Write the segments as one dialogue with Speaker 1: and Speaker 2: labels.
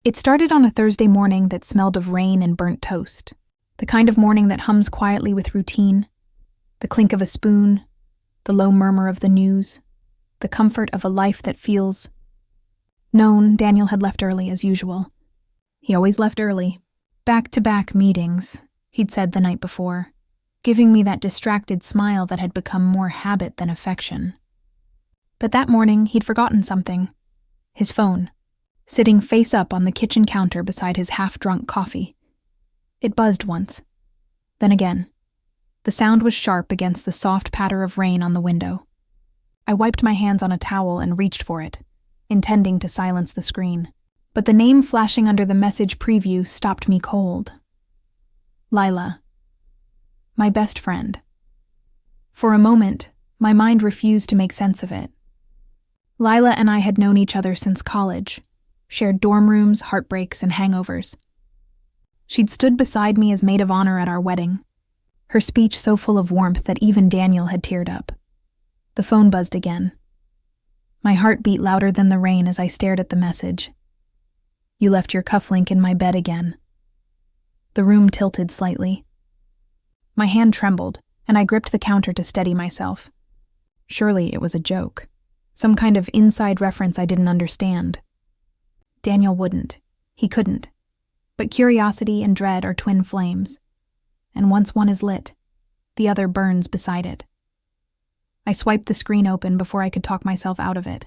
Speaker 1: It started on a Thursday morning that smelled of rain and burnt toast. The kind of morning that hums quietly with routine. The clink of a spoon, the low murmur of the news, the comfort of a life that feels known. Daniel had left early as usual. He always left early. Back-to-back meetings, he'd said the night before, giving me that distracted smile that had become more habit than affection. But that morning, he'd forgotten something. His phone, sitting face up on the kitchen counter beside his half-drunk coffee. It buzzed once, then again. The sound was sharp against the soft patter of rain on the window. I wiped my hands on a towel and reached for it, intending to silence the screen. But the name flashing under the message preview stopped me cold. Lila. My best friend. For a moment, my mind refused to make sense of it. Lila and I had known each other since college, shared dorm rooms, heartbreaks, and hangovers. She'd stood beside me as maid of honor at our wedding, her speech so full of warmth that even Daniel had teared up. The phone buzzed again. My heart beat louder than the rain as I stared at the message. You left your cufflink in my bed again. The room tilted slightly. My hand trembled, and I gripped the counter to steady myself. Surely it was a joke. Some kind of inside reference I didn't understand. Daniel wouldn't. He couldn't. But curiosity and dread are twin flames. And once one is lit, the other burns beside it. I swiped the screen open before I could talk myself out of it.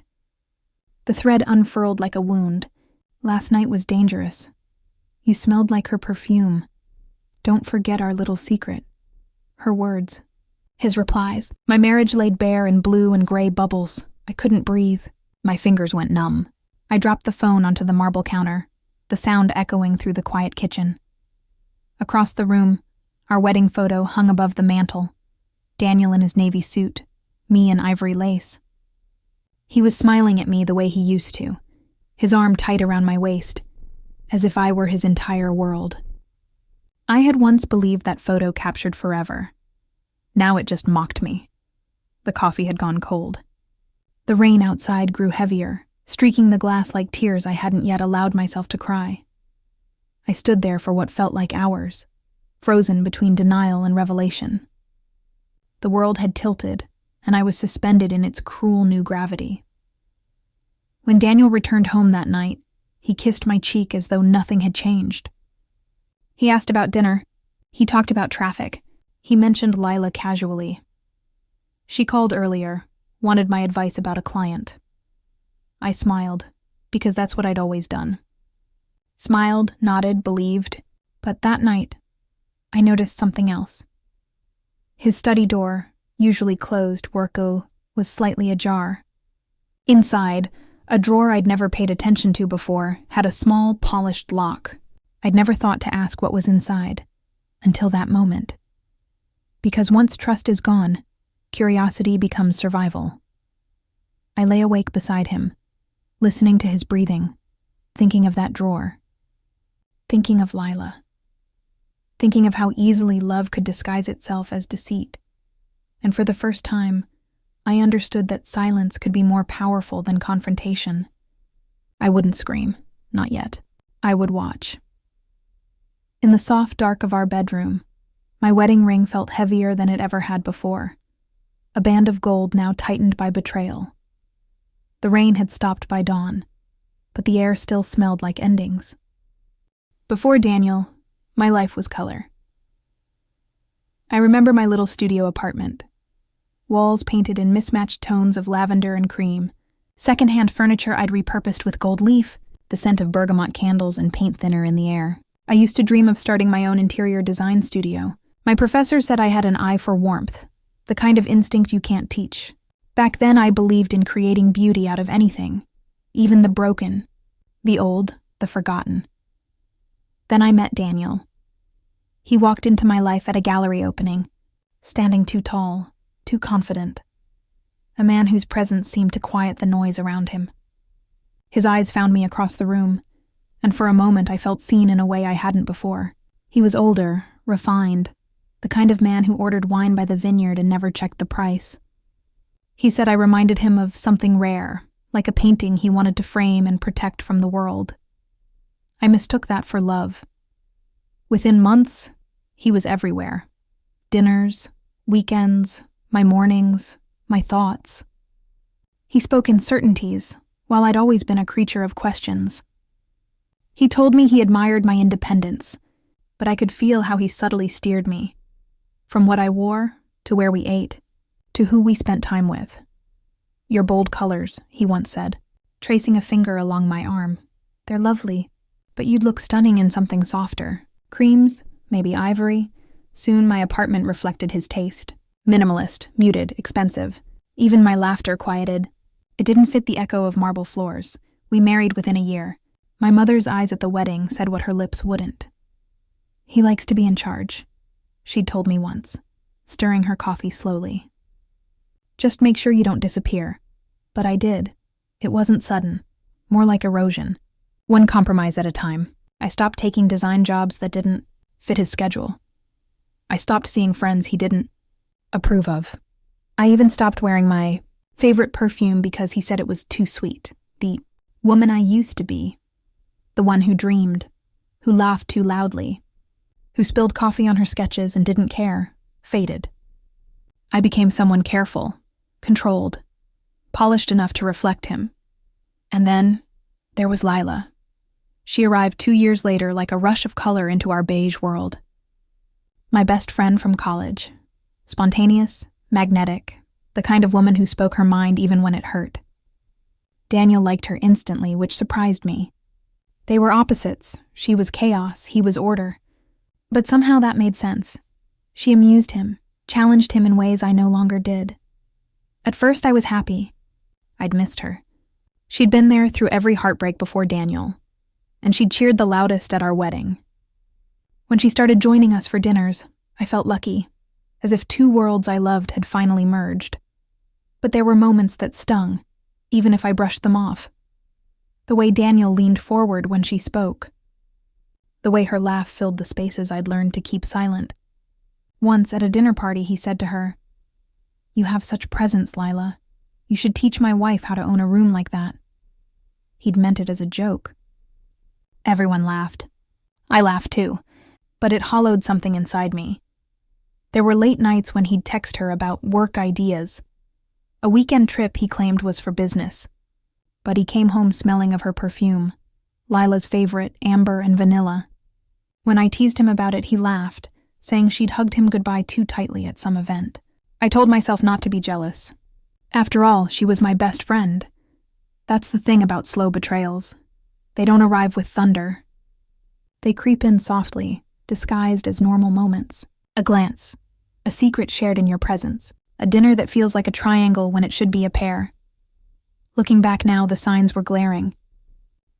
Speaker 1: The thread unfurled like a wound. Last night was dangerous. You smelled like her perfume. Don't forget our little secret. Her words. His replies. My marriage laid bare in blue and gray bubbles. I couldn't breathe. My fingers went numb. I dropped the phone onto the marble counter, the sound echoing through the quiet kitchen. Across the room, our wedding photo hung above the mantel. Daniel in his navy suit, me in ivory lace. He was smiling at me the way he used to, his arm tight around my waist, as if I were his entire world. I had once believed that photo captured forever. Now it just mocked me. The coffee had gone cold. The rain outside grew heavier, streaking the glass like tears I hadn't yet allowed myself to cry. I stood there for what felt like hours, frozen between denial and revelation. The world had tilted, and I was suspended in its cruel new gravity. When Daniel returned home that night, he kissed my cheek as though nothing had changed. He asked about dinner. He talked about traffic. He mentioned Lila casually. She called earlier, wanted my advice about a client. I smiled, because that's what I'd always done. Smiled, nodded, believed, but that night, I noticed something else. His study door, usually closed, was slightly ajar. Inside, a drawer I'd never paid attention to before had a small, polished lock. I'd never thought to ask what was inside, until that moment. Because once trust is gone, curiosity becomes survival. I lay awake beside him, listening to his breathing, thinking of that drawer, thinking of Lila, thinking of how easily love could disguise itself as deceit. And for the first time, I understood that silence could be more powerful than confrontation. I wouldn't scream, not yet. I would watch. In the soft dark of our bedroom, my wedding ring felt heavier than it ever had before, a band of gold now tightened by betrayal. The rain had stopped by dawn, but the air still smelled like endings. Before Daniel, my life was color. I remember my little studio apartment. Walls painted in mismatched tones of lavender and cream, secondhand furniture I'd repurposed with gold leaf, the scent of bergamot candles and paint thinner in the air. I used to dream of starting my own interior design studio. My professor said I had an eye for warmth, the kind of instinct you can't teach. Back then I believed in creating beauty out of anything, even the broken, the old, the forgotten. Then I met Daniel. He walked into my life at a gallery opening, standing too tall, too confident. A man whose presence seemed to quiet the noise around him. His eyes found me across the room, and for a moment I felt seen in a way I hadn't before. He was older, refined, the kind of man who ordered wine by the vineyard and never checked the price. He said I reminded him of something rare, like a painting he wanted to frame and protect from the world. I mistook that for love. Within months, he was everywhere. Dinners, weekends, my mornings, my thoughts. He spoke in certainties, while I'd always been a creature of questions. He told me he admired my independence, but I could feel how he subtly steered me. From what I wore, to where we ate, to who we spent time with. "Your bold colors," he once said, tracing a finger along my arm. "They're lovely, but you'd look stunning in something softer. Creams, maybe ivory." Soon my apartment reflected his taste. Minimalist, muted, expensive. Even my laughter quieted. It didn't fit the echo of marble floors. We married within a year. My mother's eyes at the wedding said what her lips wouldn't. "He likes to be in charge," she'd told me once, stirring her coffee slowly. "Just make sure you don't disappear." But I did. It wasn't sudden, more like erosion. One compromise at a time. I stopped taking design jobs that didn't fit his schedule. I stopped seeing friends he didn't approve of. I even stopped wearing my favorite perfume because he said it was too sweet. The woman I used to be. The one who dreamed, who laughed too loudly, who spilled coffee on her sketches and didn't care, faded. I became someone careful, controlled, polished enough to reflect him. And then there was Lila. She arrived 2 years later like a rush of color into our beige world. My best friend from college. Spontaneous, magnetic, the kind of woman who spoke her mind even when it hurt. Daniel liked her instantly, which surprised me. They were opposites. She was chaos, he was order. But somehow that made sense. She amused him, challenged him in ways I no longer did. At first I was happy. I'd missed her. She'd been there through every heartbreak before Daniel, and she'd cheered the loudest at our wedding. When she started joining us for dinners, I felt lucky, as if 2 worlds I loved had finally merged. But there were moments that stung, even if I brushed them off. The way Daniel leaned forward when she spoke. The way her laugh filled the spaces I'd learned to keep silent. Once at a dinner party, he said to her, "You have such presence, Lila. You should teach my wife how to own a room like that." He'd meant it as a joke. Everyone laughed. I laughed too, but it hollowed something inside me. There were late nights when he'd text her about work ideas. A weekend trip he claimed was for business. But he came home smelling of her perfume, Lila's favorite, amber and vanilla. When I teased him about it, he laughed, saying she'd hugged him goodbye too tightly at some event. I told myself not to be jealous. After all, she was my best friend. That's the thing about slow betrayals. They don't arrive with thunder. They creep in softly, disguised as normal moments. A glance, a secret shared in your presence, a dinner that feels like a triangle when it should be a pair. Looking back now, the signs were glaring.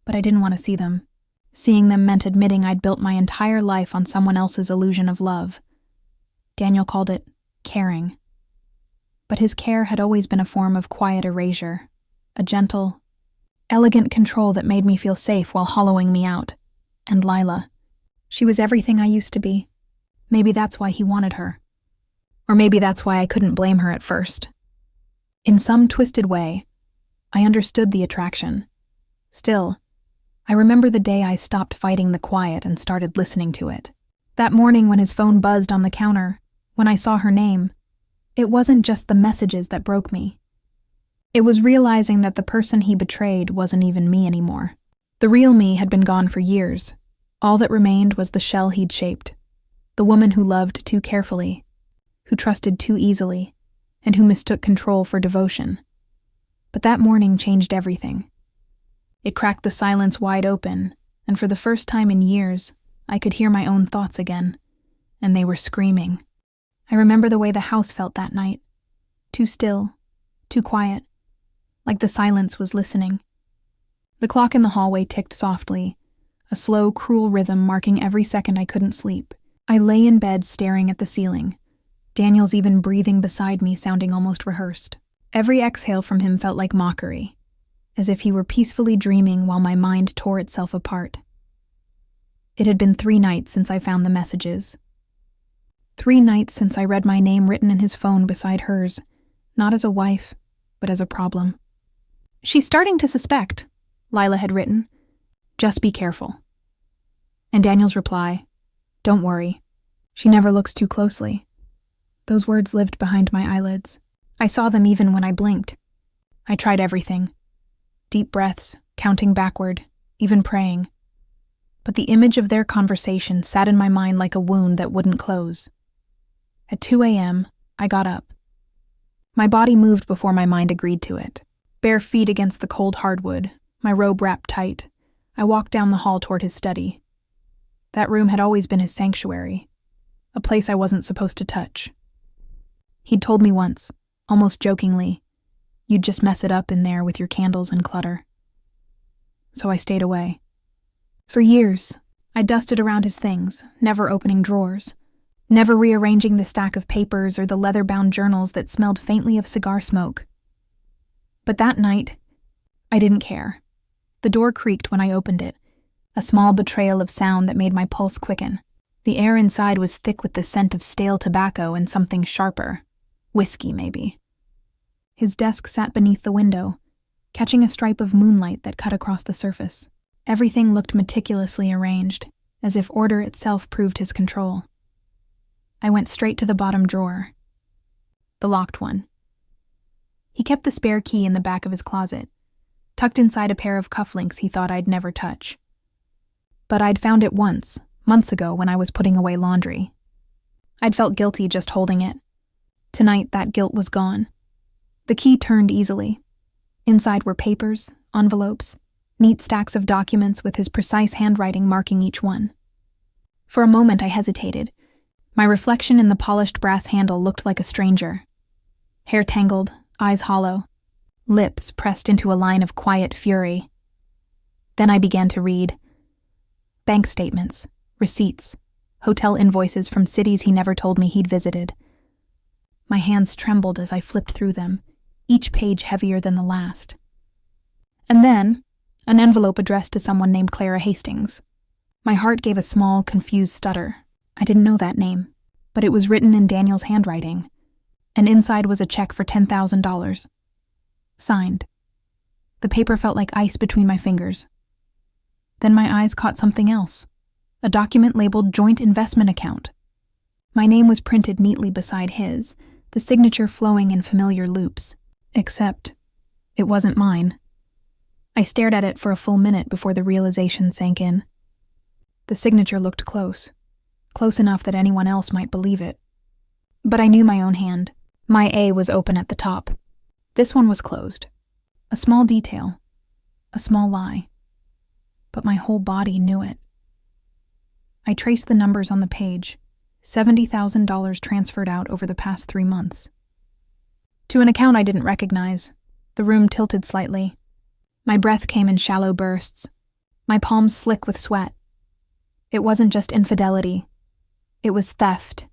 Speaker 1: But I didn't want to see them. Seeing them meant admitting I'd built my entire life on someone else's illusion of love. Daniel called it caring. But his care had always been a form of quiet erasure, a gentle, elegant control that made me feel safe while hollowing me out. And Lila. She was everything I used to be. Maybe that's why he wanted her. Or maybe that's why I couldn't blame her at first. In some twisted way, I understood the attraction. Still, I remember the day I stopped fighting the quiet and started listening to it. That morning when his phone buzzed on the counter, when I saw her name, it wasn't just the messages that broke me. It was realizing that the person he betrayed wasn't even me anymore. The real me had been gone for years. All that remained was the shell he'd shaped. The woman who loved too carefully, who trusted too easily, and who mistook control for devotion. But that morning changed everything. It cracked the silence wide open, and for the first time in years, I could hear my own thoughts again, and they were screaming. I remember the way the house felt that night. Too still, too quiet, like the silence was listening. The clock in the hallway ticked softly, a slow, cruel rhythm marking every second I couldn't sleep. I lay in bed staring at the ceiling, Daniel's even breathing beside me sounding almost rehearsed. Every exhale from him felt like mockery, as if he were peacefully dreaming while my mind tore itself apart. It had been 3 nights since I found the messages. 3 nights since I read my name written in his phone beside hers, not as a wife, but as a problem. "She's starting to suspect," Lila had written. "Just be careful." And Daniel's reply, "Don't worry. She never looks too closely." Those words lived behind my eyelids. I saw them even when I blinked. I tried everything. Deep breaths, counting backward, even praying. But the image of their conversation sat in my mind like a wound that wouldn't close. At 2 a.m., I got up. My body moved before my mind agreed to it. Bare feet against the cold hardwood, my robe wrapped tight, I walked down the hall toward his study. That room had always been his sanctuary, a place I wasn't supposed to touch. He'd told me once, almost jokingly, "You'd just mess it up in there with your candles and clutter." So I stayed away. For years, I dusted around his things, never opening drawers, never rearranging the stack of papers or the leather-bound journals that smelled faintly of cigar smoke. But that night, I didn't care. The door creaked when I opened it, a small betrayal of sound that made my pulse quicken. The air inside was thick with the scent of stale tobacco and something sharper. Whiskey, maybe. His desk sat beneath the window, catching a stripe of moonlight that cut across the surface. Everything looked meticulously arranged, as if order itself proved his control. I went straight to the bottom drawer. The locked one. He kept the spare key in the back of his closet, tucked inside a pair of cufflinks he thought I'd never touch. But I'd found it once, months ago when I was putting away laundry. I'd felt guilty just holding it. Tonight, that guilt was gone. The key turned easily. Inside were papers, envelopes, neat stacks of documents with his precise handwriting marking each one. For a moment I hesitated. My reflection in the polished brass handle looked like a stranger. Hair tangled, eyes hollow, lips pressed into a line of quiet fury. Then I began to read. Bank statements, receipts, hotel invoices from cities he never told me he'd visited. My hands trembled as I flipped through them, each page heavier than the last. And then, an envelope addressed to someone named Clara Hastings. My heart gave a small, confused stutter. I didn't know that name, but it was written in Daniel's handwriting, and inside was a check for $10,000. Signed. The paper felt like ice between my fingers. Then my eyes caught something else, a document labeled Joint Investment Account. My name was printed neatly beside his, the signature flowing in familiar loops, except it wasn't mine. I stared at it for a full minute before the realization sank in. The signature looked close enough that anyone else might believe it. But I knew my own hand. My A was open at the top. This one was closed. A small detail, a small lie. But my whole body knew it. I traced the numbers on the page, $70,000 transferred out over the past 3 months. To an account I didn't recognize, the room tilted slightly. My breath came in shallow bursts, my palms slick with sweat. It wasn't just infidelity. It was theft.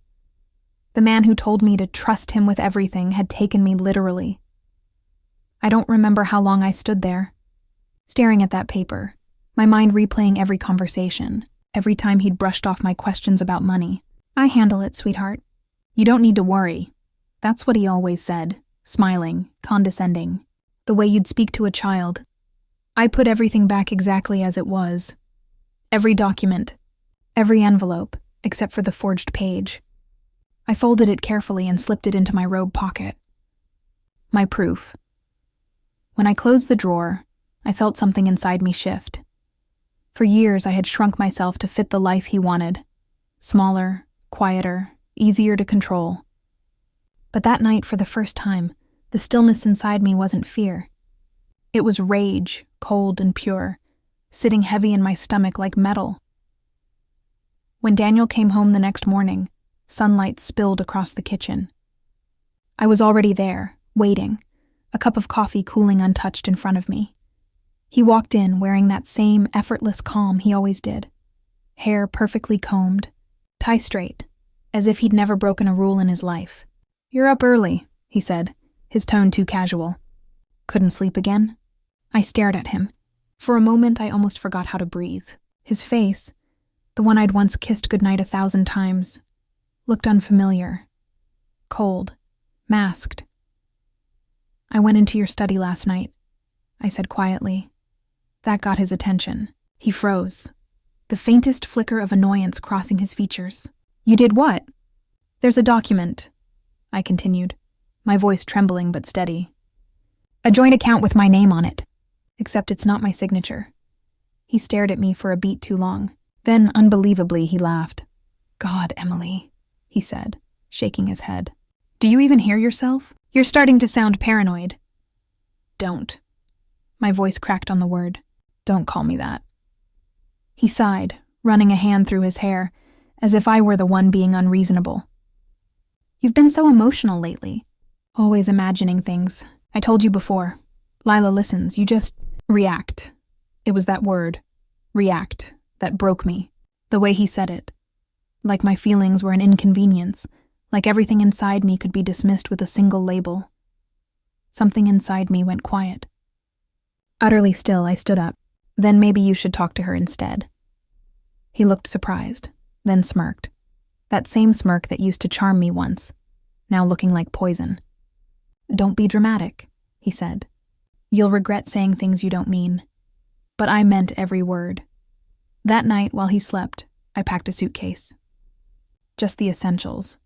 Speaker 1: The man who told me to trust him with everything had taken me literally. I don't remember how long I stood there, staring at that paper, my mind replaying every conversation, every time he'd brushed off my questions about money. "I handle it, sweetheart. You don't need to worry." That's what he always said, smiling, condescending, the way you'd speak to a child. I put everything back exactly as it was. Every document, every envelope, except for the forged page. I folded it carefully and slipped it into my robe pocket. My proof. When I closed the drawer, I felt something inside me shift. For years I had shrunk myself to fit the life he wanted. Smaller, quieter, easier to control. But that night, for the first time, the stillness inside me wasn't fear. It was rage, cold and pure, sitting heavy in my stomach like metal. When Daniel came home the next morning, sunlight spilled across the kitchen. I was already there, waiting, a cup of coffee cooling untouched in front of me. He walked in wearing that same effortless calm he always did. Hair perfectly combed, tie straight, as if he'd never broken a rule in his life. "You're up early," he said, his tone too casual. "Couldn't sleep again?" I stared at him. For a moment I almost forgot how to breathe. His face, the one I'd once kissed goodnight 1,000 times, looked unfamiliar, cold, masked. "I went into your study last night," I said quietly. That got his attention. He froze. the faintest flicker of annoyance crossing his features. "You did what?" "There's a document," I continued, my voice trembling but steady. "A joint account with my name on it, except it's not my signature." He stared at me for a beat too long. Then, unbelievably, he laughed. "God, Emily," he said, shaking his head. "Do you even hear yourself? You're starting to sound paranoid." "Don't." My voice cracked on the word. "Don't call me that." He sighed, running a hand through his hair, as if I were the one being unreasonable. "You've been so emotional lately. Always imagining things. I told you before. Lila listens, you just react." It was that word, react, that broke me. The way he said it. Like my feelings were an inconvenience, like everything inside me could be dismissed with a single label. Something inside me went quiet. Utterly still, I stood up. "Then maybe you should talk to her instead." He looked surprised, then smirked. That same smirk that used to charm me once, now looking like poison. "Don't be dramatic," he said. "You'll regret saying things you don't mean." But I meant every word. That night, while he slept, I packed a suitcase. Just the essentials.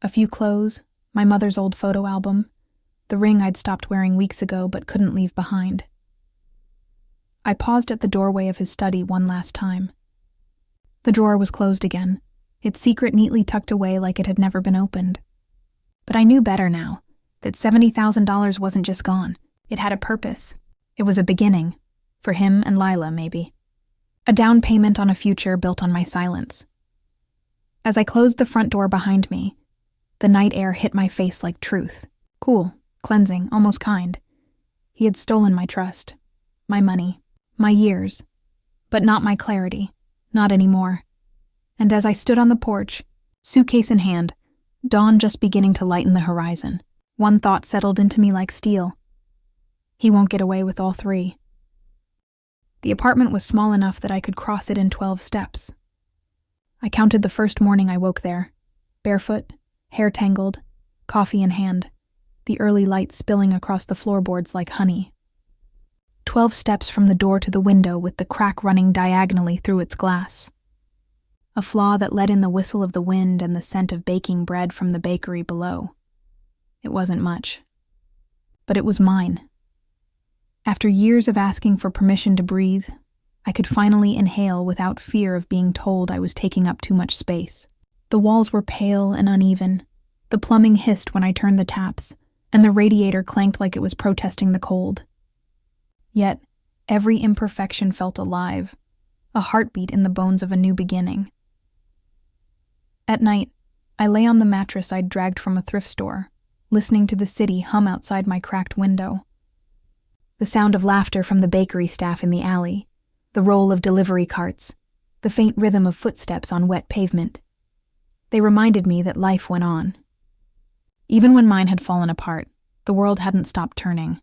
Speaker 1: A few clothes, my mother's old photo album, the ring I'd stopped wearing weeks ago but couldn't leave behind. I paused at the doorway of his study one last time. The drawer was closed again, its secret neatly tucked away like it had never been opened. But I knew better now, that $70,000 wasn't just gone. It had a purpose. It was a beginning. For him and Lila, maybe. A down payment on a future built on my silence. As I closed the front door behind me, the night air hit my face like truth. Cool, cleansing, almost kind. He had stolen my trust, my money, my years, but not my clarity, not anymore. And as I stood on the porch, suitcase in hand, dawn just beginning to lighten the horizon, one thought settled into me like steel. He won't get away with all three. The apartment was small enough that I could cross it in 12 steps. I counted the first morning I woke there, barefoot, hair tangled, coffee in hand, the early light spilling across the floorboards like honey. 12 steps from the door to the window with the crack running diagonally through its glass. A flaw that let in the whistle of the wind and the scent of baking bread from the bakery below. It wasn't much. But it was mine. After years of asking for permission to breathe, I could finally inhale without fear of being told I was taking up too much space. The walls were pale and uneven. The plumbing hissed when I turned the taps, and the radiator clanked like it was protesting the cold. Yet, every imperfection felt alive, a heartbeat in the bones of a new beginning. At night, I lay on the mattress I'd dragged from a thrift store, listening to the city hum outside my cracked window. The sound of laughter from the bakery staff in the alley, the roll of delivery carts, the faint rhythm of footsteps on wet pavement. They reminded me that life went on. Even when mine had fallen apart, the world hadn't stopped turning.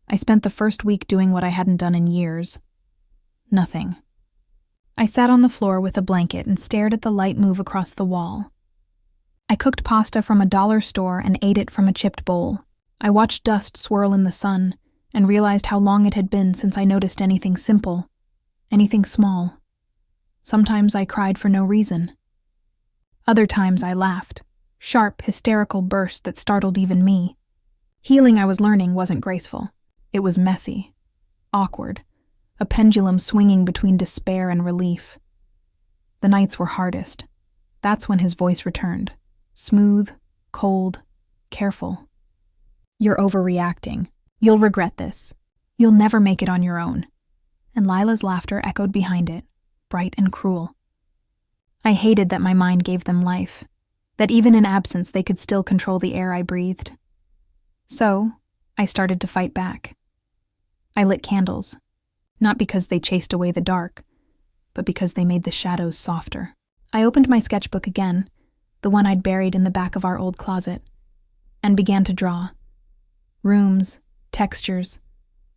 Speaker 1: I spent the first week doing what I hadn't done in years. Nothing. I sat on the floor with a blanket and stared at the light move across the wall. I cooked pasta from a dollar store and ate it from a chipped bowl. I watched dust swirl in the sun, and realized how long it had been since I noticed anything simple, anything small. Sometimes I cried for no reason. Other times I laughed, sharp, hysterical bursts that startled even me. Healing I was learning wasn't graceful. It was messy, awkward, a pendulum swinging between despair and relief. The nights were hardest. That's when his voice returned, smooth, cold, careful. "You're overreacting. You'll regret this. You'll never make it on your own." And Lila's laughter echoed behind it, bright and cruel. I hated that my mind gave them life, that even in absence they could still control the air I breathed. So, I started to fight back. I lit candles, not because they chased away the dark, but because they made the shadows softer. I opened my sketchbook again, the one I'd buried in the back of our old closet, and began to draw. Rooms, textures,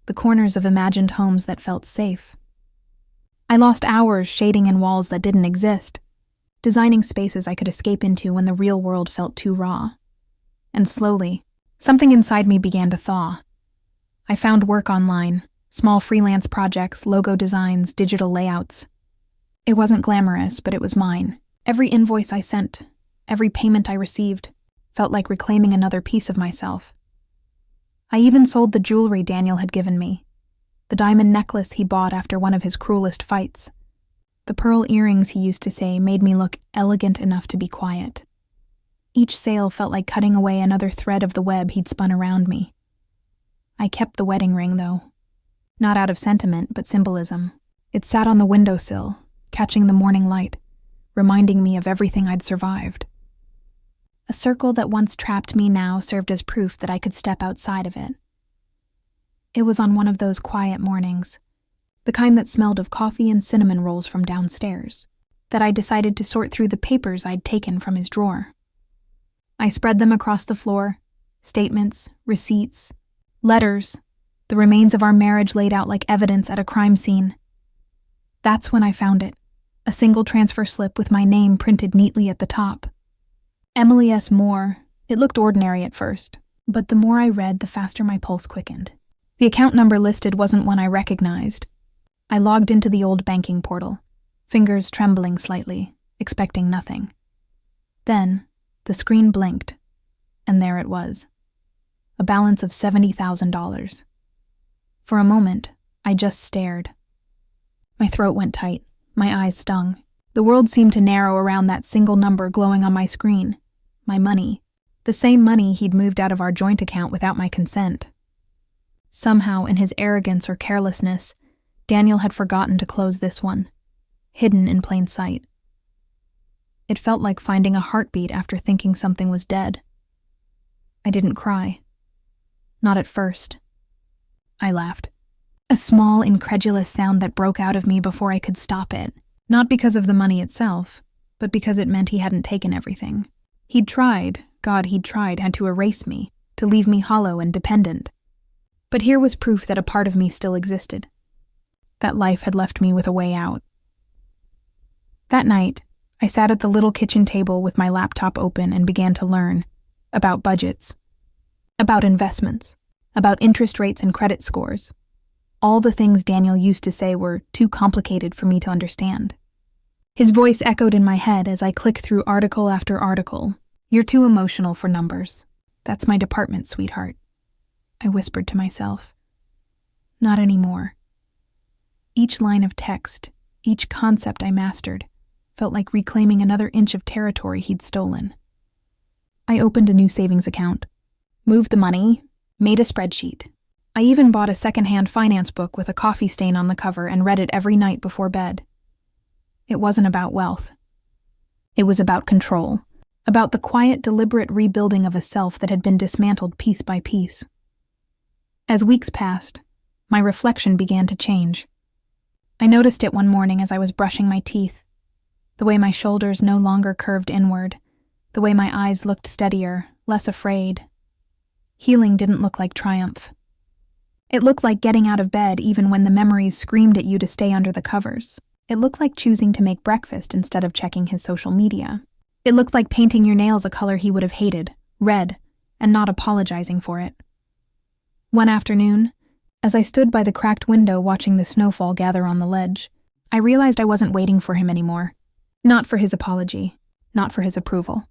Speaker 1: the corners of imagined homes that felt safe. I lost hours shading in walls that didn't exist, designing spaces I could escape into when the real world felt too raw. And slowly, something inside me began to thaw. I found work online, small freelance projects, logo designs, digital layouts. It wasn't glamorous, but it was mine. Every invoice I sent, every payment I received, felt like reclaiming another piece of myself. I even sold the jewelry Daniel had given me, the diamond necklace he bought after one of his cruelest fights. The pearl earrings he used to say made me look elegant enough to be quiet. Each sale felt like cutting away another thread of the web he'd spun around me. I kept the wedding ring, though. Not out of sentiment, but symbolism. It sat on the windowsill, catching the morning light, reminding me of everything I'd survived. A circle that once trapped me now served as proof that I could step outside of it. It was on one of those quiet mornings, the kind that smelled of coffee and cinnamon rolls from downstairs, that I decided to sort through the papers I'd taken from his drawer. I spread them across the floor, statements, receipts, letters, the remains of our marriage laid out like evidence at a crime scene. That's when I found it, a single transfer slip with my name printed neatly at the top. Emily S. Moore. It looked ordinary at first, but the more I read, the faster my pulse quickened. The account number listed wasn't one I recognized. I logged into the old banking portal, fingers trembling slightly, expecting nothing. Then, the screen blinked, and there it was. A balance of $70,000. For a moment, I just stared. My throat went tight, my eyes stung. The world seemed to narrow around that single number glowing on my screen. My money. The same money he'd moved out of our joint account without my consent. Somehow, in his arrogance or carelessness, Daniel had forgotten to close this one, hidden in plain sight. It felt like finding a heartbeat after thinking something was dead. I didn't cry. Not at first. I laughed. A small, incredulous sound that broke out of me before I could stop it. Not because of the money itself, but because it meant he hadn't taken everything. He'd tried, had to erase me, to leave me hollow and dependent. But here was proof that a part of me still existed. That life had left me with a way out. That night, I sat at the little kitchen table with my laptop open and began to learn about budgets, about investments, about interest rates and credit scores. All the things Daniel used to say were too complicated for me to understand. His voice echoed in my head as I clicked through article after article. "You're too emotional for numbers. That's my department, sweetheart," I whispered to myself. Not anymore. Each line of text, each concept I mastered, felt like reclaiming another inch of territory he'd stolen. I opened a new savings account, moved the money, made a spreadsheet. I even bought a secondhand finance book with a coffee stain on the cover and read it every night before bed. It wasn't about wealth. It was about control, about the quiet, deliberate rebuilding of a self that had been dismantled piece by piece. As weeks passed, my reflection began to change. I noticed it one morning as I was brushing my teeth, the way my shoulders no longer curved inward, the way my eyes looked steadier, less afraid. Healing didn't look like triumph. It looked like getting out of bed even when the memories screamed at you to stay under the covers. It looked like choosing to make breakfast instead of checking his social media. It looked like painting your nails a color he would have hated, red, and not apologizing for it. One afternoon, as I stood by the cracked window watching the snowfall gather on the ledge, I realized I wasn't waiting for him anymore. Not for his apology, not for his approval,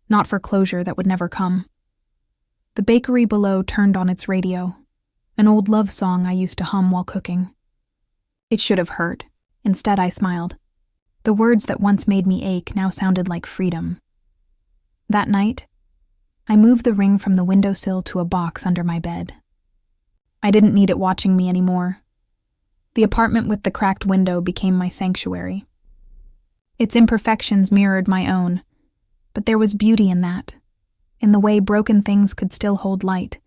Speaker 1: not for closure that would never come. The bakery below turned on its radio, an old love song I used to hum while cooking. It should have hurt. Instead, I smiled. The words that once made me ache now sounded like freedom. That night, I moved the ring from the windowsill to a box under my bed. I didn't need it watching me anymore. The apartment with the cracked window became my sanctuary. Its imperfections mirrored my own, but there was beauty in that, in the way broken things could still hold light.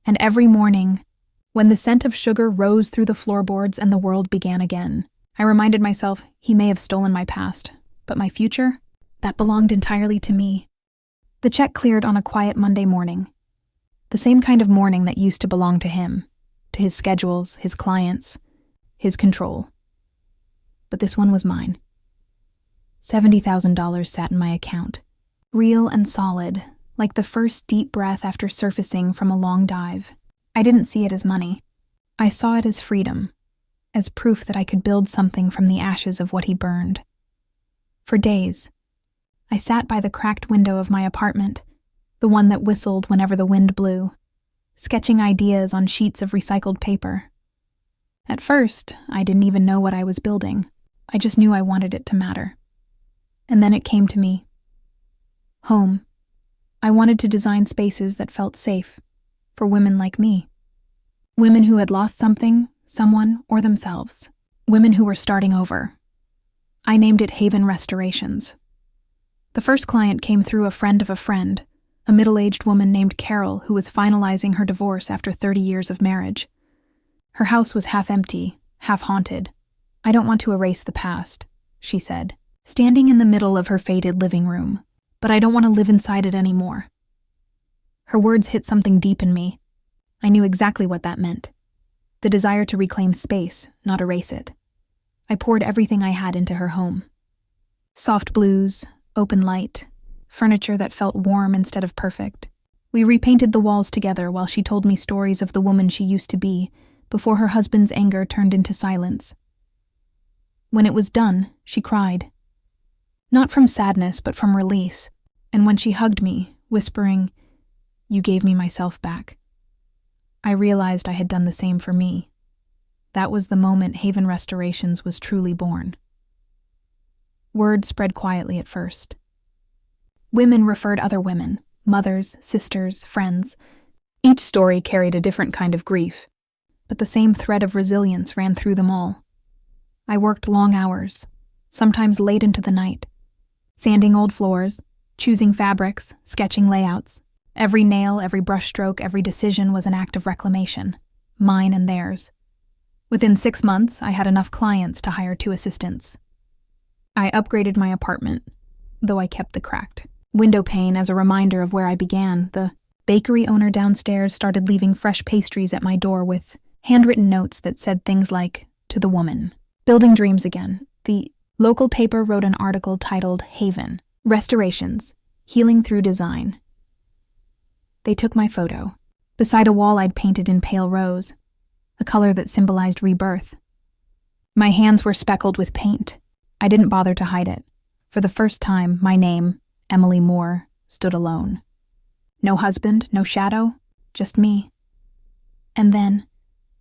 Speaker 1: And every morning, when the scent of sugar rose through the floorboards and the world began again, I reminded myself he may have stolen my past, but my future, that belonged entirely to me. The check cleared on a quiet Monday morning. The same kind of morning that used to belong to him, to his schedules, his clients, his control. But this one was mine. $70,000 sat in my account, real and solid, like the first deep breath after surfacing from a long dive. I didn't see it as money. I saw it as freedom, as proof that I could build something from the ashes of what he burned. For days, I sat by the cracked window of my apartment, the one that whistled whenever the wind blew, sketching ideas on sheets of recycled paper. At first, I didn't even know what I was building. I just knew I wanted it to matter. And then it came to me. Home. I wanted to design spaces that felt safe for women like me. Women who had lost something, someone, or themselves. Women who were starting over. I named it Haven Restorations. The first client came through a friend of a friend, a middle-aged woman named Carol who was finalizing her divorce after 30 years of marriage. Her house was half empty, half haunted. "I don't want to erase the past," she said, standing in the middle of her faded living room, "but I don't want to live inside it anymore." Her words hit something deep in me. I knew exactly what that meant. The desire to reclaim space, not erase it. I poured everything I had into her home. Soft blues, open light, furniture that felt warm instead of perfect. We repainted the walls together while she told me stories of the woman she used to be before her husband's anger turned into silence. When it was done, she cried. Not from sadness, but from release. And when she hugged me, whispering, "You gave me myself back," I realized I had done the same for me. That was the moment Haven Restorations was truly born. Word spread quietly at first. Women referred other women, mothers, sisters, friends. Each story carried a different kind of grief, but the same thread of resilience ran through them all. I worked long hours, sometimes late into the night, sanding old floors, choosing fabrics, sketching layouts. Every nail, every brushstroke, every decision was an act of reclamation, mine and theirs. Within 6 months, I had enough clients to hire 2 assistants. I upgraded my apartment, though I kept the cracked window pane as a reminder of where I began. The bakery owner downstairs started leaving fresh pastries at my door with handwritten notes that said things like, "To the woman. Building dreams again." The local paper wrote an article titled Haven Restorations, Healing Through Design. They took my photo, beside a wall I'd painted in pale rose, a color that symbolized rebirth. My hands were speckled with paint. I didn't bother to hide it. For the first time, my name, Emily Moore, stood alone. No husband, no shadow, just me. And then,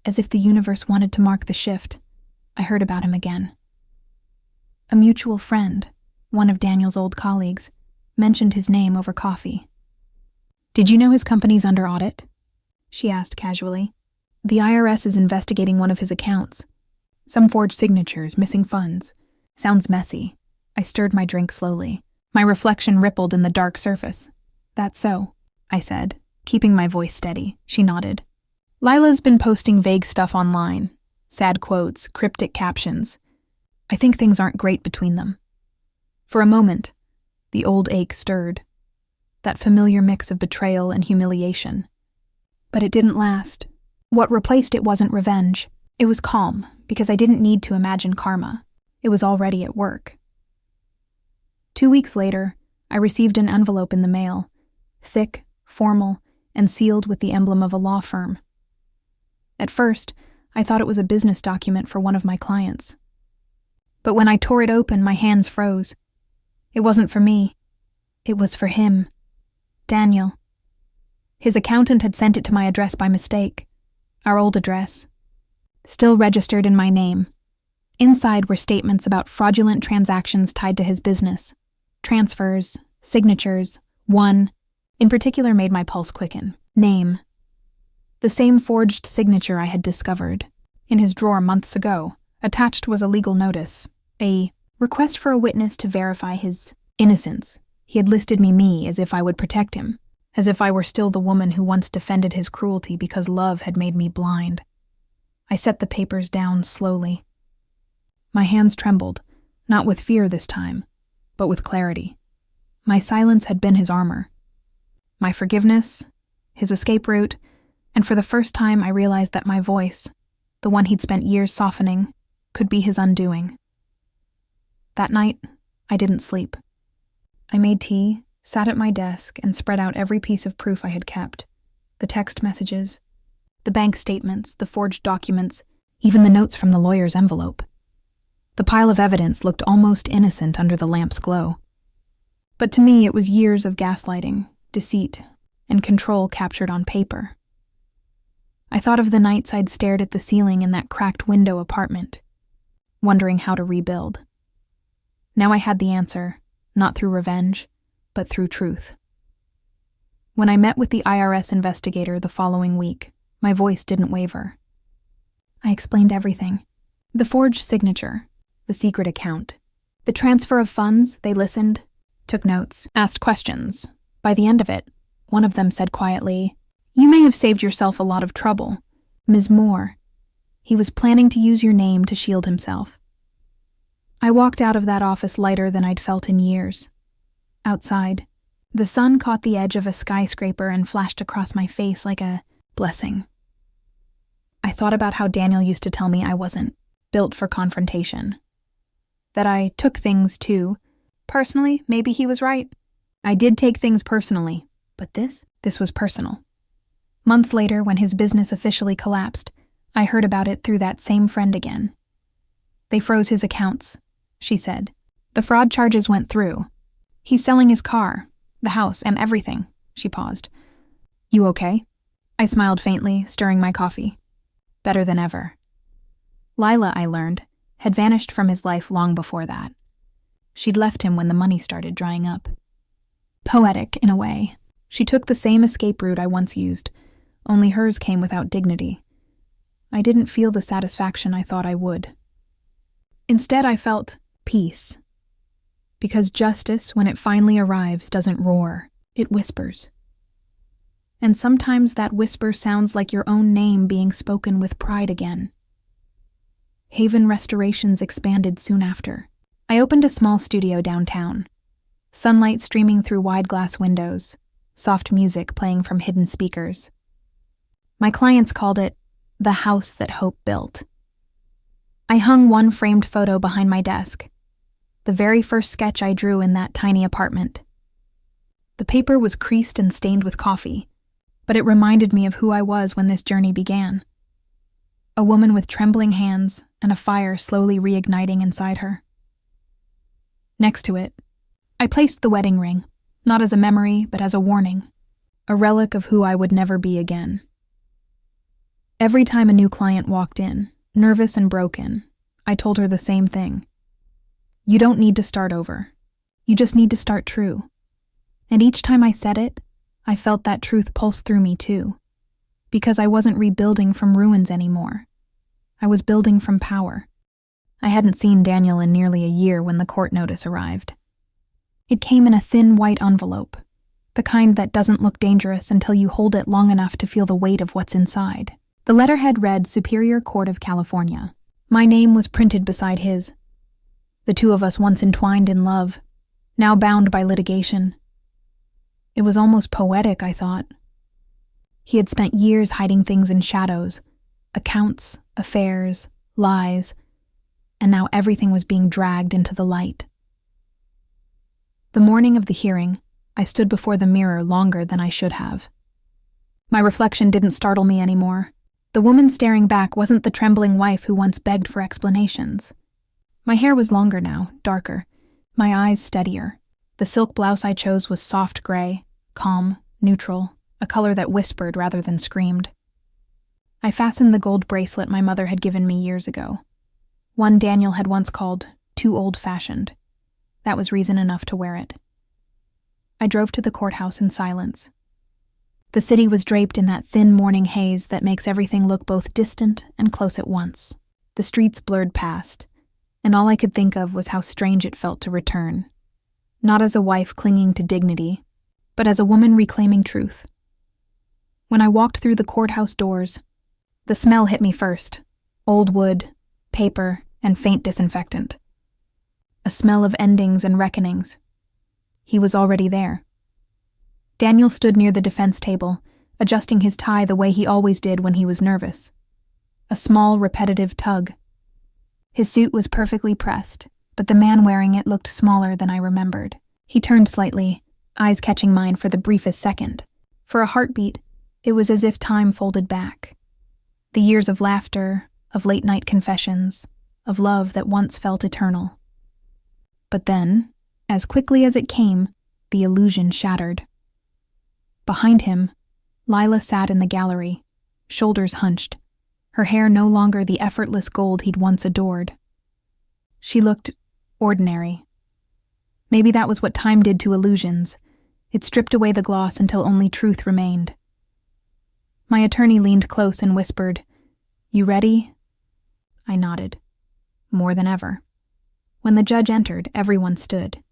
Speaker 1: as if the universe wanted to mark the shift, I heard about him again. A mutual friend, one of Daniel's old colleagues, mentioned his name over coffee. "Did you know his company's under audit?" she asked casually. "The IRS is investigating one of his accounts. Some forged signatures, missing funds. Sounds messy." I stirred my drink slowly. My reflection rippled in the dark surface. "That's so," I said, keeping my voice steady. She nodded. "Lila's been posting vague stuff online. Sad quotes, cryptic captions. I think things aren't great between them." For a moment, the old ache stirred. That familiar mix of betrayal and humiliation. But it didn't last. What replaced it wasn't revenge. It was calm, because I didn't need to imagine karma. It was already at work. 2 weeks later, I received an envelope in the mail, thick, formal, and sealed with the emblem of a law firm. At first, I thought it was a business document for one of my clients. But when I tore it open, my hands froze. It wasn't for me. It was for him. Daniel. His accountant had sent it to my address by mistake. Our old address. Still registered in my name. Inside were statements about fraudulent transactions tied to his business. Transfers, signatures, one, in particular made my pulse quicken. Name. The same forged signature I had discovered. In his drawer months ago, attached was a legal notice. A request for a witness to verify his innocence. He had listed me as if I would protect him, as if I were still the woman who once defended his cruelty because love had made me blind. I set the papers down slowly. My hands trembled, not with fear this time, but with clarity. My silence had been his armor. My forgiveness, his escape route, and for the first time I realized that my voice, the one he'd spent years softening, could be his undoing. That night, I didn't sleep. I made tea, sat at my desk, and spread out every piece of proof I had kept. The text messages, the bank statements, the forged documents, even the notes from the lawyer's envelope. The pile of evidence looked almost innocent under the lamp's glow. But to me, it was years of gaslighting, deceit, and control captured on paper. I thought of the nights I'd stared at the ceiling in that cracked window apartment, wondering how to rebuild. Now I had the answer, not through revenge, but through truth. When I met with the IRS investigator the following week, my voice didn't waver. I explained everything. The forged signature, the secret account, the transfer of funds. They listened, took notes, asked questions. By the end of it, one of them said quietly, "You may have saved yourself a lot of trouble. Ms. Moore. He was planning to use your name to shield himself." I walked out of that office lighter than I'd felt in years. Outside, the sun caught the edge of a skyscraper and flashed across my face like a blessing. I thought about how Daniel used to tell me I wasn't built for confrontation. That I took things too. Personally, maybe he was right. I did take things personally, but this was personal. Months later, when his business officially collapsed, I heard about it through that same friend again. "They froze his accounts," she said. "The fraud charges went through. He's selling his car, the house, and everything." She paused. "You okay?" I smiled faintly, stirring my coffee. Better than ever. Lila, I learned, had vanished from his life long before that. She'd left him when the money started drying up. Poetic, in a way. She took the same escape route I once used, only hers came without dignity. I didn't feel the satisfaction I thought I would. Instead, I felt peace. Because justice, when it finally arrives, doesn't roar, it whispers. And sometimes that whisper sounds like your own name being spoken with pride again. Haven Restorations expanded soon after. I opened a small studio downtown. Sunlight streaming through wide glass windows, soft music playing from hidden speakers. My clients called it the house that hope built. I hung one framed photo behind my desk, the very first sketch I drew in that tiny apartment. The paper was creased and stained with coffee, but it reminded me of who I was when this journey began. A woman with trembling hands and a fire slowly reigniting inside her. Next to it, I placed the wedding ring, not as a memory, but as a warning, a relic of who I would never be again. Every time a new client walked in, nervous and broken, I told her the same thing. You don't need to start over. You just need to start true. And each time I said it, I felt that truth pulse through me too, because I wasn't rebuilding from ruins anymore. I was building from power. I hadn't seen Daniel in nearly a year when the court notice arrived. It came in a thin white envelope, the kind that doesn't look dangerous until you hold it long enough to feel the weight of what's inside. The letterhead read Superior Court of California. My name was printed beside his. The two of us once entwined in love, now bound by litigation. It was almost poetic, I thought. He had spent years hiding things in shadows, accounts, affairs, lies, and now everything was being dragged into the light. The morning of the hearing, I stood before the mirror longer than I should have. My reflection didn't startle me anymore. The woman staring back wasn't the trembling wife who once begged for explanations. My hair was longer now, darker, my eyes steadier. The silk blouse I chose was soft gray, calm, neutral, a color that whispered rather than screamed. I fastened the gold bracelet my mother had given me years ago. One Daniel had once called too old-fashioned. That was reason enough to wear it. I drove to the courthouse in silence. The city was draped in that thin morning haze that makes everything look both distant and close at once. The streets blurred past, and all I could think of was how strange it felt to return. Not as a wife clinging to dignity, but as a woman reclaiming truth. When I walked through the courthouse doors, the smell hit me first. Old wood, paper, and faint disinfectant. A smell of endings and reckonings. He was already there. Daniel stood near the defense table, adjusting his tie the way he always did when he was nervous. A small, repetitive tug. His suit was perfectly pressed, but the man wearing it looked smaller than I remembered. He turned slightly, eyes catching mine for the briefest second. For a heartbeat, it was as if time folded back. The years of laughter, of late-night confessions, of love that once felt eternal. But then, as quickly as it came, the illusion shattered. Behind him, Lila sat in the gallery, shoulders hunched, her hair no longer the effortless gold he'd once adored. She looked ordinary. Maybe that was what time did to illusions. It stripped away the gloss until only truth remained. My attorney leaned close and whispered, "You ready?" I nodded. More than ever. When the judge entered, everyone stood.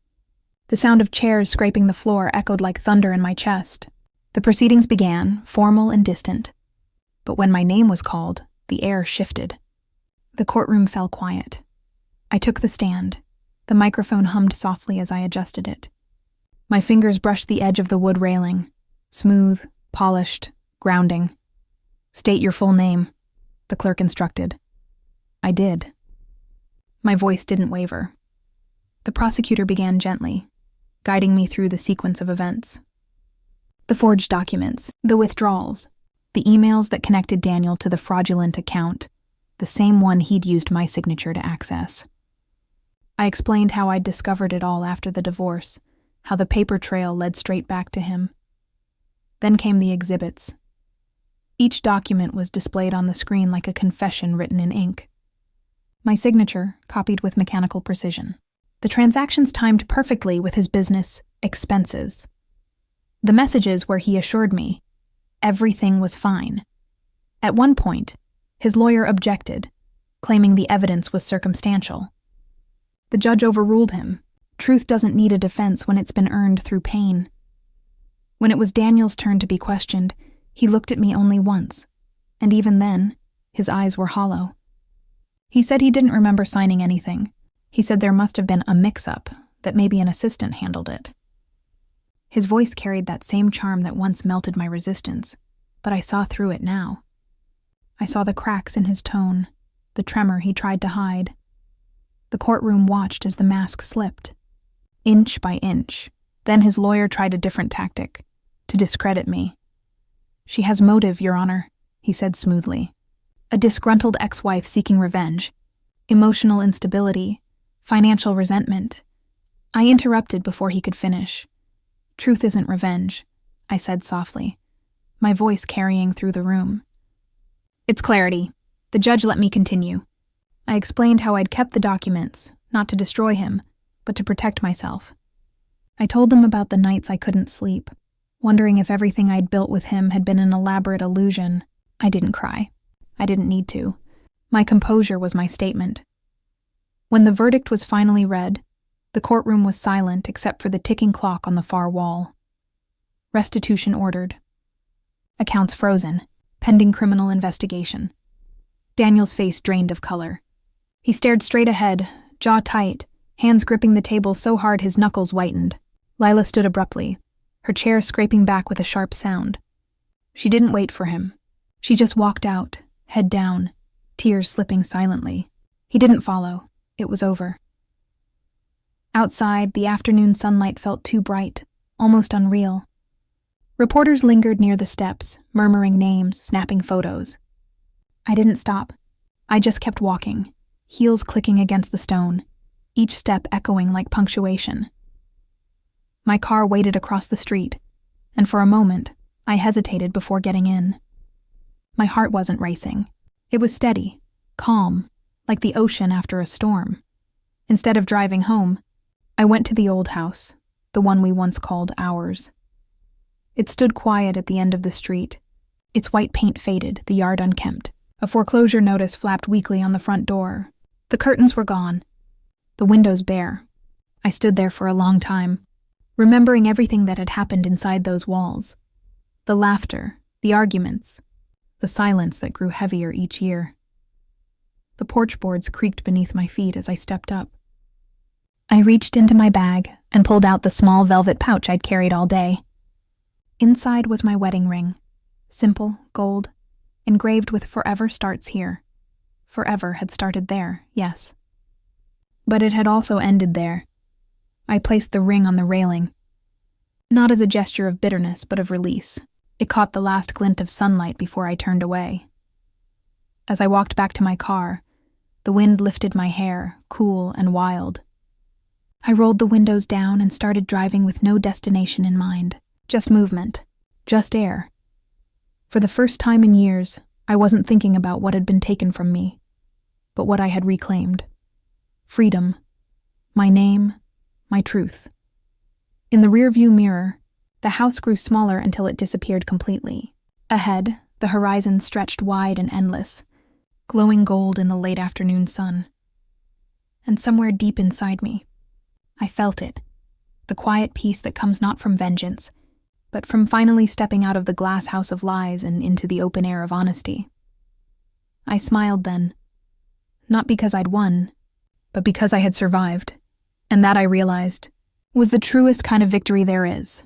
Speaker 1: The sound of chairs scraping the floor echoed like thunder in my chest. The proceedings began, formal and distant. But when my name was called, the air shifted. The courtroom fell quiet. I took the stand. The microphone hummed softly as I adjusted it. My fingers brushed the edge of the wood railing. Smooth, polished, grounding. "State your full name," the clerk instructed. I did. My voice didn't waver. The prosecutor began gently, guiding me through the sequence of events. The forged documents, the withdrawals, the emails that connected Daniel to the fraudulent account, the same one he'd used my signature to access. I explained how I'd discovered it all after the divorce, how the paper trail led straight back to him. Then came the exhibits. Each document was displayed on the screen like a confession written in ink. My signature, copied with mechanical precision. The transactions timed perfectly with his business expenses. The messages where he assured me everything was fine. At one point, his lawyer objected, claiming the evidence was circumstantial. The judge overruled him. Truth doesn't need a defense when it's been earned through pain. When it was Daniel's turn to be questioned, he looked at me only once, and even then, his eyes were hollow. He said he didn't remember signing anything. He said there must have been a mix-up, that maybe an assistant handled it. His voice carried that same charm that once melted my resistance, but I saw through it now. I saw the cracks in his tone, the tremor he tried to hide. The courtroom watched as the mask slipped, inch by inch. Then his lawyer tried a different tactic, to discredit me. "She has motive, Your Honor," he said smoothly. "A disgruntled ex-wife seeking revenge, emotional instability, financial resentment." I interrupted before he could finish. "Truth isn't revenge," I said softly, my voice carrying through the room. "It's clarity." The judge let me continue. I explained how I'd kept the documents, not to destroy him, but to protect myself. I told them about the nights I couldn't sleep, wondering if everything I'd built with him had been an elaborate illusion. I didn't cry. I didn't need to. My composure was my statement. When the verdict was finally read, the courtroom was silent except for the ticking clock on the far wall. Restitution ordered. Accounts frozen, pending criminal investigation. Daniel's face drained of color. He stared straight ahead, jaw tight, hands gripping the table so hard his knuckles whitened. Lila stood abruptly, her chair scraping back with a sharp sound. She didn't wait for him. She just walked out, head down, tears slipping silently. He didn't follow. It was over. Outside, the afternoon sunlight felt too bright, almost unreal. Reporters lingered near the steps, murmuring names, snapping photos. I didn't stop. I just kept walking, heels clicking against the stone, each step echoing like punctuation. My car waited across the street, and for a moment, I hesitated before getting in. My heart wasn't racing. It was steady, calm, like the ocean after a storm. Instead of driving home, I went to the old house, the one we once called ours. It stood quiet at the end of the street, its white paint faded, the yard unkempt. A foreclosure notice flapped weakly on the front door. The curtains were gone, the windows bare. I stood there for a long time, remembering everything that had happened inside those walls. The laughter, the arguments, the silence that grew heavier each year. The porch boards creaked beneath my feet as I stepped up. I reached into my bag and pulled out the small velvet pouch I'd carried all day. Inside was my wedding ring, simple, gold, engraved with "Forever starts here." Forever had started there, yes. But it had also ended there. I placed the ring on the railing, not as a gesture of bitterness, but of release. It caught the last glint of sunlight before I turned away. As I walked back to my car, the wind lifted my hair, cool and wild. I rolled the windows down and started driving with no destination in mind. Just movement. Just air. For the first time in years, I wasn't thinking about what had been taken from me, but what I had reclaimed. Freedom. My name. My truth. In the rearview mirror, the house grew smaller until it disappeared completely. Ahead, the horizon stretched wide and endless, glowing gold in the late afternoon sun. And somewhere deep inside me, I felt it, the quiet peace that comes not from vengeance, but from finally stepping out of the glass house of lies and into the open air of honesty. I smiled then, not because I'd won, but because I had survived, and that I realized was the truest kind of victory there is.